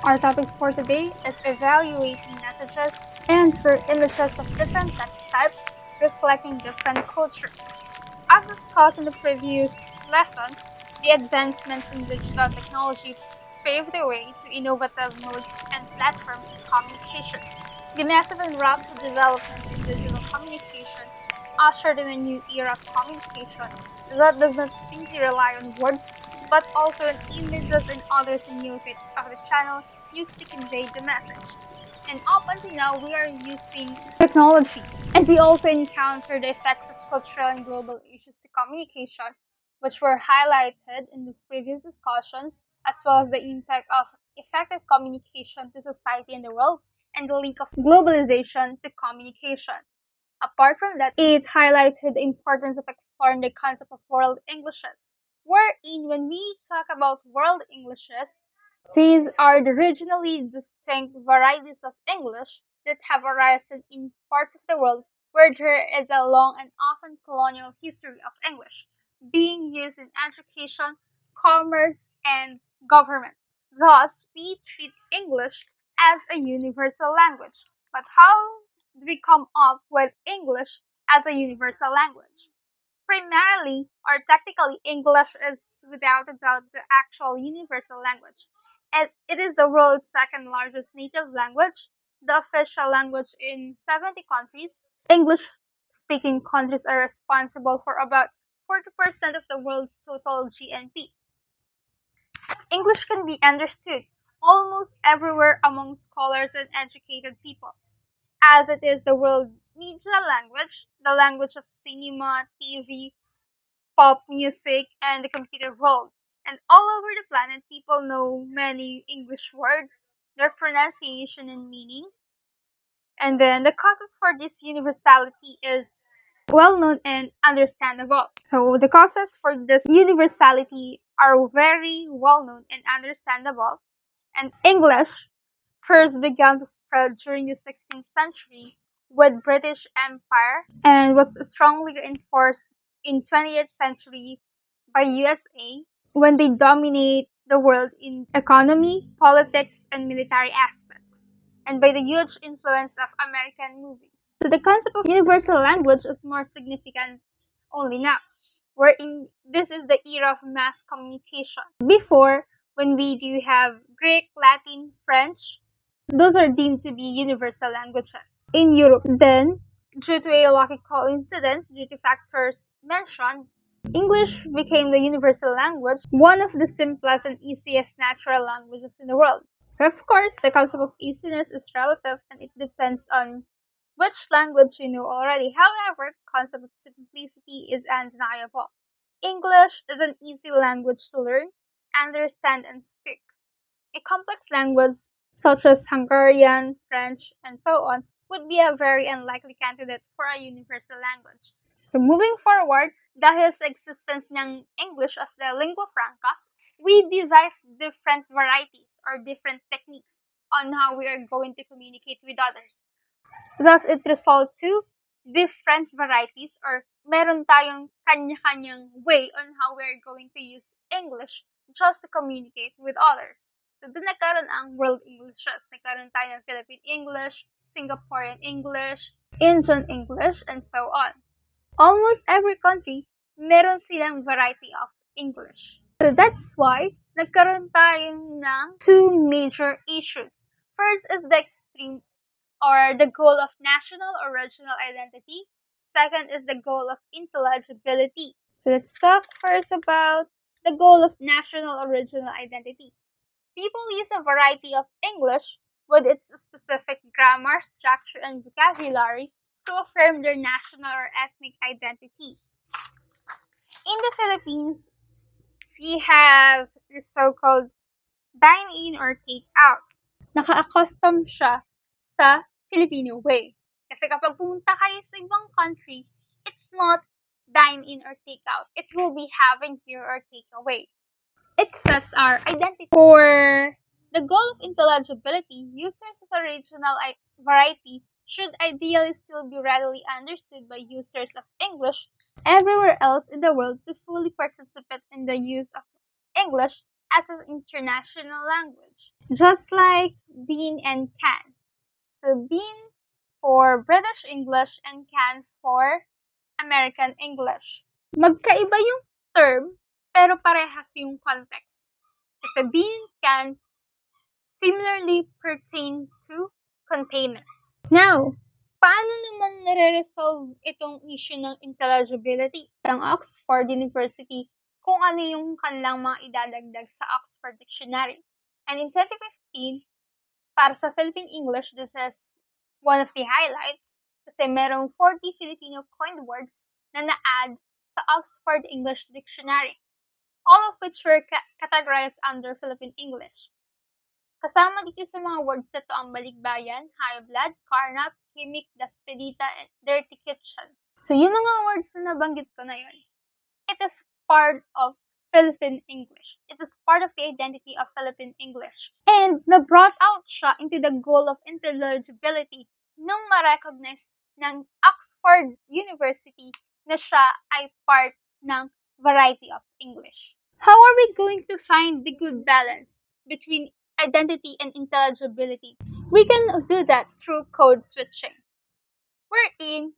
Our topic for today is evaluating messages and for images of different text types reflecting different cultures. As discussed in the previous lessons, the advancements in digital technology paved the way to innovative modes and platforms of communication. The massive and rapid developments in digital communication ushered in a new era of communication that does not simply rely on words but also on images and other semiotics of the channel used to convey the message. And up until now, we are using technology, and we also encounter the effects of cultural and global issues to communication, which were highlighted in the previous discussions, as well as the impact of effective communication to society and the world, and the link of globalization to communication. Apart from that, it highlighted the importance of exploring the concept of world Englishes, wherein when we talk about world Englishes, these are the regionally distinct varieties of English that have arisen in parts of the world where there is a long and often colonial history of English being used in education, commerce, and government. Thus, we treat English as a universal language. But how did we come up with English as a universal language? Primarily, or technically, English is without a doubt the actual universal language. And it is the world's second largest native language, the official language in 70 countries. English speaking countries are responsible for about 40% of the world's total GNP. English can be understood almost everywhere among scholars and educated people, as it is the world media language, the language of cinema, TV, pop music, and the computer world. And all over the planet, people know many English words, their pronunciation and meaning. And then the causes for this universality is well known and understandable. So the causes for this universality are very well known and understandable. And English first began to spread during the 16th century with British Empire and was strongly reinforced in 20th century by USA when they dominate the world in economy, politics, and military aspects, and by the huge influence of American movies. So the concept of universal language is more significant only now, wherein this is the era of mass communication. Before, when we do have Greek, Latin, French, those are deemed to be universal languages. In Europe, then, due to a lucky coincidence, due to factors mentioned, English became the universal language, one of the simplest and easiest natural languages in the world. So, of course, the concept of easiness is relative and it depends on which language you know already. However, the concept of simplicity is undeniable. English is an easy language to learn, understand, and speak. A complex language such as Hungarian, French, and so on would be a very unlikely candidate for a universal language. So moving forward, dahil sa existence ng English as the lingua franca, we devised different varieties or different techniques on how we are going to communicate with others. Thus, it results to different varieties or meron tayong kanya-kanyang way on how we're going to use English just to communicate with others. So, doon nagkaroon ang world Englishes. Nagkaroon tayo ng Philippine English, Singaporean English, Indian English, and so on. Almost every country, meron silang variety of English. So, that's why nagkaroon tayo ng two major issues. First is the extreme or the goal of national or regional identity. Second is the goal of intelligibility. Let's talk first about the goal of national or regional identity. People use a variety of English with its specific grammar, structure, and vocabulary to affirm their national or ethnic identity. In the Philippines, we have the so-called dine-in or take-out. Naka-accustom siya sa Filipino way. Kasi kapag pumunta kayo sa ibang country, it's not dine-in or take-out. It will be having here or take-away. It sets our identity. For the goal of intelligibility, users of a regional variety should ideally still be readily understood by users of English everywhere else in the world to fully participate in the use of English as an international language, just like bean and can. So bean for British English and can for American English. Magkaiba yung term, pero parehas yung context. Kasi bean can similarly pertain to container. Now, paano naman nare-resolve itong issue ng intelligibility ng Oxford University kung ano yung kanilang mga idadagdag sa Oxford Dictionary? And in 2015, para sa Philippine English, this is one of the highlights kasi merong 40 Filipino coined words na na-add sa Oxford English Dictionary, all of which were categorized under Philippine English. Kasama dito sa mga words na to ang balikbayan, high blood, carnap, gimmick, despedita, and dirty kitchen. So yung mga words na nabanggit ko na yun, it is part of Philippine English. It is part of the identity of Philippine English. And na-brought out siya into the goal of intelligibility nung ma-recognize ng Oxford University na siya ay part ng variety of English. How are we going to find the good balance between identity and intelligibility? We can do that through code switching. Wherein,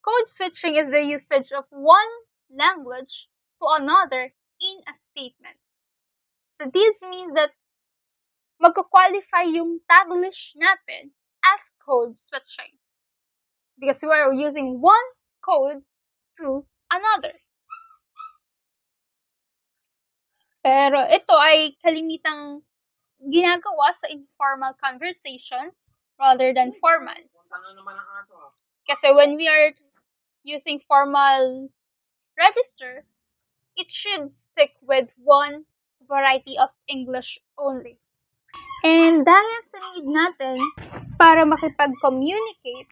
code switching is the usage of one language to another in a statement. So this means that magka-qualify yung taglish natin as code switching. Because we are using one code to another. Pero ito ay kalimitang ginagawa sa informal conversations rather than formal. Kasi when we are using formal register, it should stick with one variety of English only. And dahil sa need natin para makipag-communicate,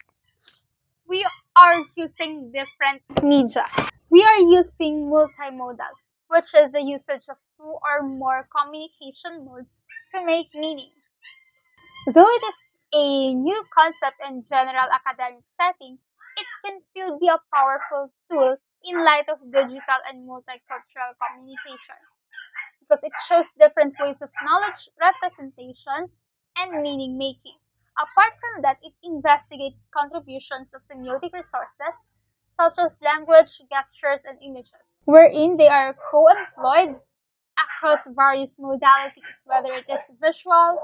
we are using different media. We are using multimodal, which is the usage of two or more communication modes to make meaning. Though it is a new concept in general academic setting, it can still be a powerful tool in light of digital and multicultural communication, because it shows different ways of knowledge representations and meaning making. Apart from that, it investigates contributions of semiotic resources such as language, gestures, and images, wherein they are co-employed across various modalities, whether it is visual,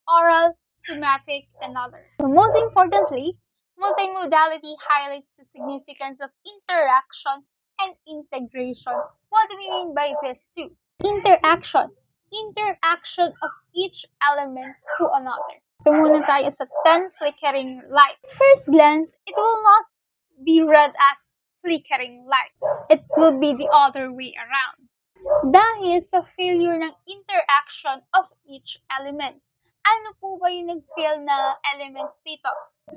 oral, somatic, and others. So most importantly, multimodality highlights the significance of interaction and integration. What do we mean by this too? Interaction. Interaction of each element to another. So muna tayo sa 10 flickering light. First glance, it will not be read as flickering light. It will be the other way around. Dahil sa failure ng interaction of each elements. Ano po ba yung nag-fail na elements dito?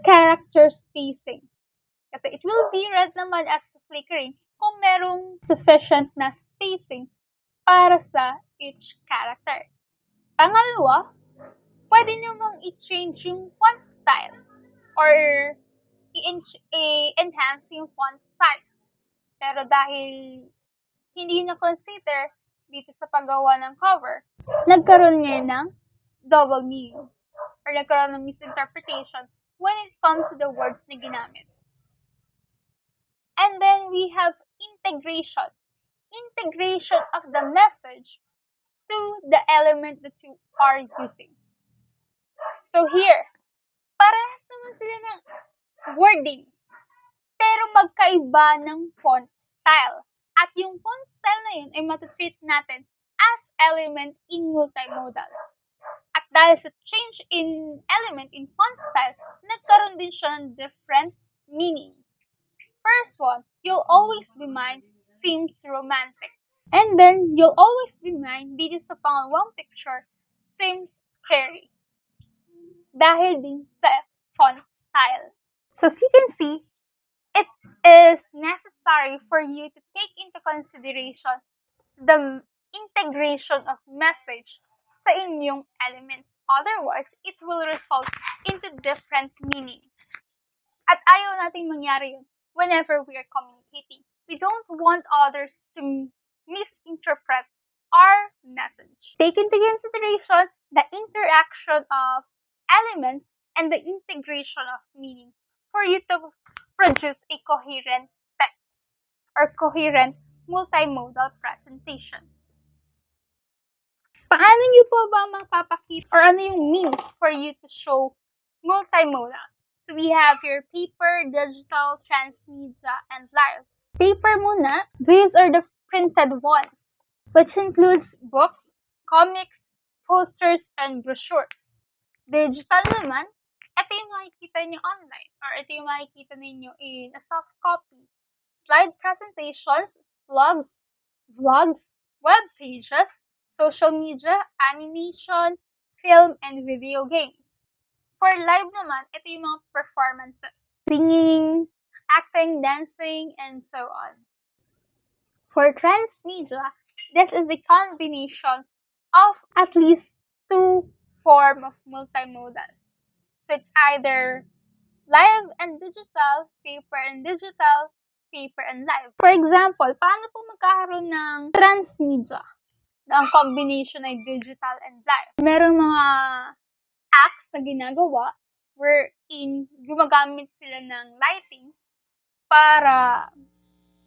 Character spacing. Kasi it will be read naman as flickering kung merong sufficient na spacing para sa each character. Pangalawa, pwede namang i-change yung font style or i-enhance yung font size. Pero dahil hindi na-consider dito sa paggawa ng cover, nagkaroon ngayon ng double meaning or nagkaroon ng misinterpretation when it comes to the words na ginamit. And then we have integration. Integration of the message to the element that you are using. So here, parehas naman sila ng wordings, pero magkaiba ng font style. At yung font style na yun ay matitreat natin as element in multimodal. At dahil sa change in element in font style, nagkaroon din siya ng different meaning. First one, you'll always be mine seems romantic. And then, you'll always be mine dito sa pangalawang picture seems scary. Dahil din sa font style. So as you can see, it is necessary for you to take into consideration the integration of message sa inyong elements. Otherwise, it will result into different meaning. At ayaw nating mangyari yun whenever we are communicating. We don't want others to misinterpret our message. Take into consideration the interaction of elements and the integration of meaning for you to produce a coherent text or coherent multimodal presentation. Paano nyo po ba mapapakita or ano yung means for you to show multimodal? So we have here paper, digital, transmedia, and live. Paper muna, these are the printed ones, which includes books, comics, posters, and brochures. Digital naman, ito yung makikita nyo online or ito yung makikita ninyo in a soft copy. Slide presentations, vlogs, web pages, social media, animation, film, and video games. For live naman, ito yung mga performances. Singing, acting, dancing, and so on. For transmedia, this is a combination of at least two forms of multimodal. So it's either live and digital, paper and digital, paper and live. For example, paano po magkakaroon ng transmedia na ang combination ay digital and live? Merong mga acts na ginagawa wherein gumagamit sila ng lightings para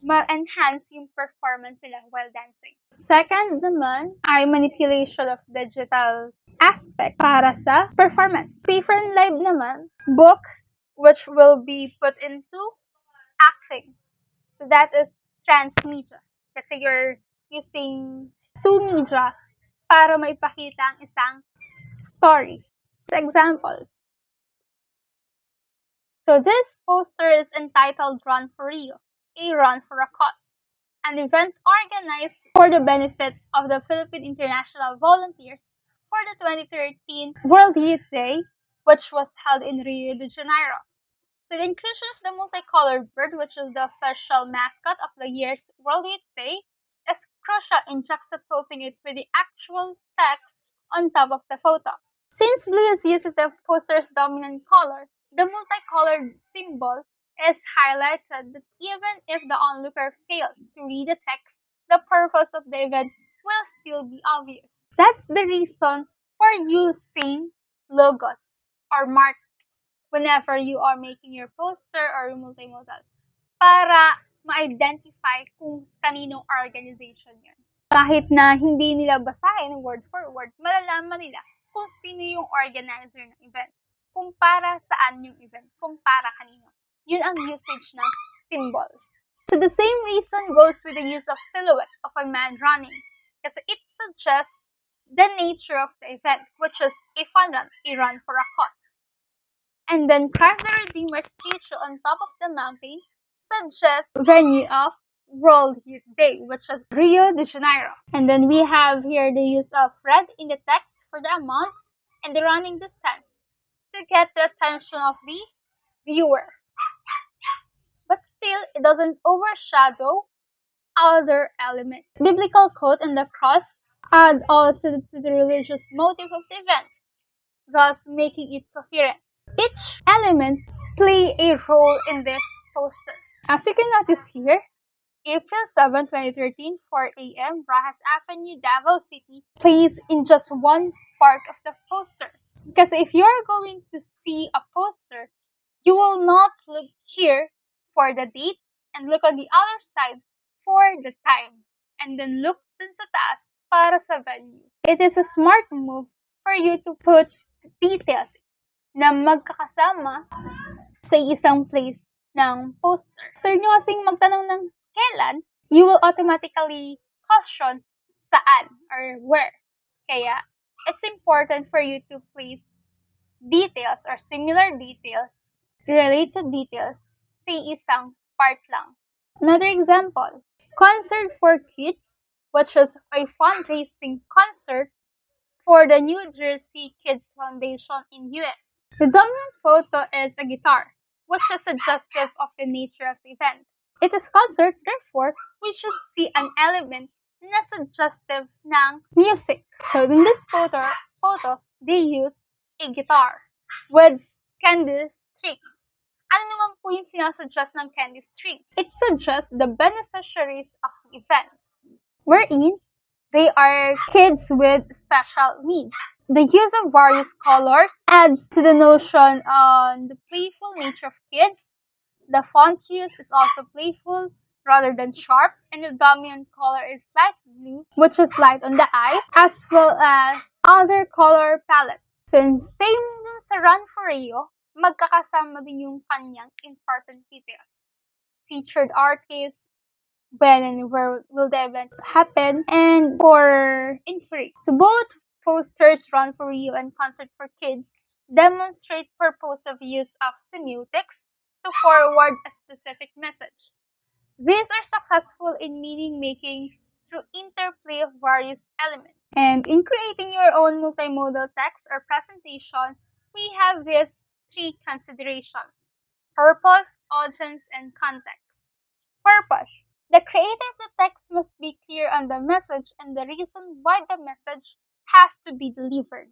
ma-enhance yung performance nila while dancing. Second naman ay manipulation of digital aspect para sa performance. Paper and live naman, book which will be put into acting. So that is transmedia. Kasi you're using two media para maipakita ang isang story. Examples. So this poster is entitled Run for Rio, a run for a cause, an event organized for the benefit of the Philippine International Volunteers for the 2013 World Youth Day, which was held in Rio de Janeiro. So the inclusion of the multicolored bird, which is the official mascot of the year's World Youth Day, is crucial in juxtaposing it with the actual text on top of the photo. Since blue is used as the poster's dominant color, the multicolored symbol is highlighted that even if the onlooker fails to read the text, the purpose of the event will still be obvious. That's the reason for using logos or markers whenever you are making your poster or multimodal para ma-identify kung kaninong organization yun. Kahit na hindi nila basahin word for word, malalaman nila kung sino yung organizer ng event, kung para saan yung event, kung para kanino. Yun ang usage ng symbols. So the same reason goes with the use of silhouette of a man running, kasi it suggests the nature of the event, which is a fun run, a run for a cause. And then carve the Redeemer statue on top of the mountain suggests venue of World Youth Day, which is Rio de Janeiro. And then we have here the use of red in the text for the amount and the running distance to get the attention of the viewer. But still, it doesn't overshadow other elements. Biblical quote and the cross add also to the religious motive of the event, thus making it coherent. Each element play a role in this poster. As you can notice here, April 7, 2013, 4 a.m., Rojas Avenue, Davao City, plays in just one part of the poster. Because if you're going to see a poster, you will not look here for the date and look on the other side for the time. And then look dun sa taas para sa venue. It is a smart move for you to put details na magkakasama sa isang place ng poster. After nyo kasing magtanong ng kailan, you will automatically question saan or where. Kaya, it's important for you to place details or similar details, related details, sa isang part lang. Another example, Concert for Kids, which was a fundraising concert for the New Jersey Kids Foundation in US. The dominant photo is a guitar, which is suggestive of the nature of the event. It is concert, therefore, we should see an element na suggestive ng music. So in this photo, they use a guitar with candy strings. Ano naman po yung sinasuggest ng candy strings? It suggests the beneficiaries of the event, wherein They are kids with special needs. The use of various colors adds to the notion on the playful nature of kids. The font use is also playful rather than sharp, and the dominant color is light blue, which is light on the eyes, as well as other color palettes. Since same dun sa Run for Rio, magkakasama din yung kanyang important details. Featured artists, when and where will the event happen, and for inquiry. So both posters, Run for Rio and Concert for Kids, demonstrate purposive use of semiotics to forward a specific message. These are successful in meaning making through interplay of various elements. And in creating your own multimodal text or presentation, we have these three considerations: purpose, audience, and context. Purpose. The creator of the text must be clear on the message and the reason why the message has to be delivered.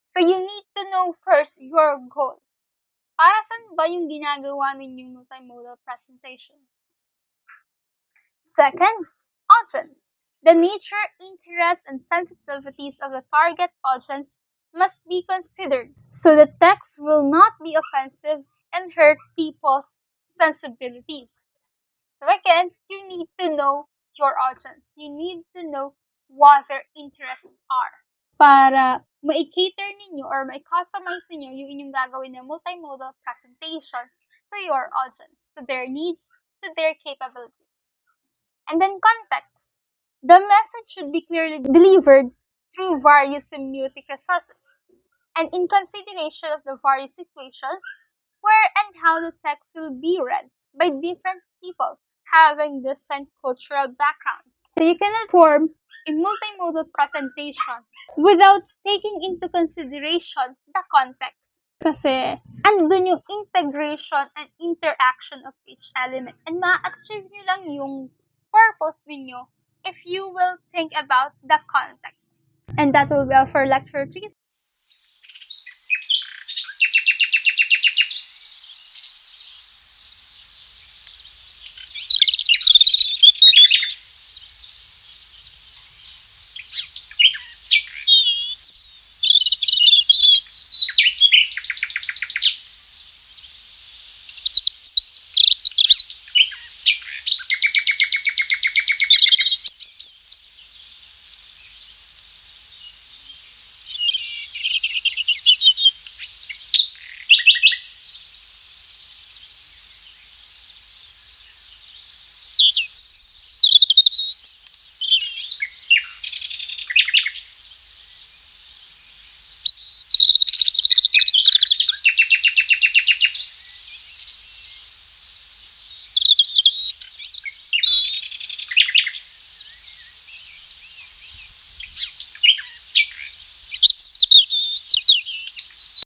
So you need to know first your goal. Para saan ba yung ginagawa ninyong multimodal presentation? Second, audience. The nature, interests, and sensitivities of the target audience must be considered so the text will not be offensive and hurt people's sensibilities. So again, you need to know your audience. You need to know what their interests are para ma-cater ninyo or ma-customize ninyo yung inyong gagawin na multimodal presentation to your audience, to their needs, to their capabilities. And then context. The message should be clearly delivered through various semiotic resources and in consideration of the various situations where and how the text will be read by different people having different cultural backgrounds. So you cannot form a multimodal presentation without taking into consideration the context. Kasi andun yung integration and interaction of each element. And ma-achieve nyo lang yung purpose ninyo if you will think about the context. And that will be all for lecture 3.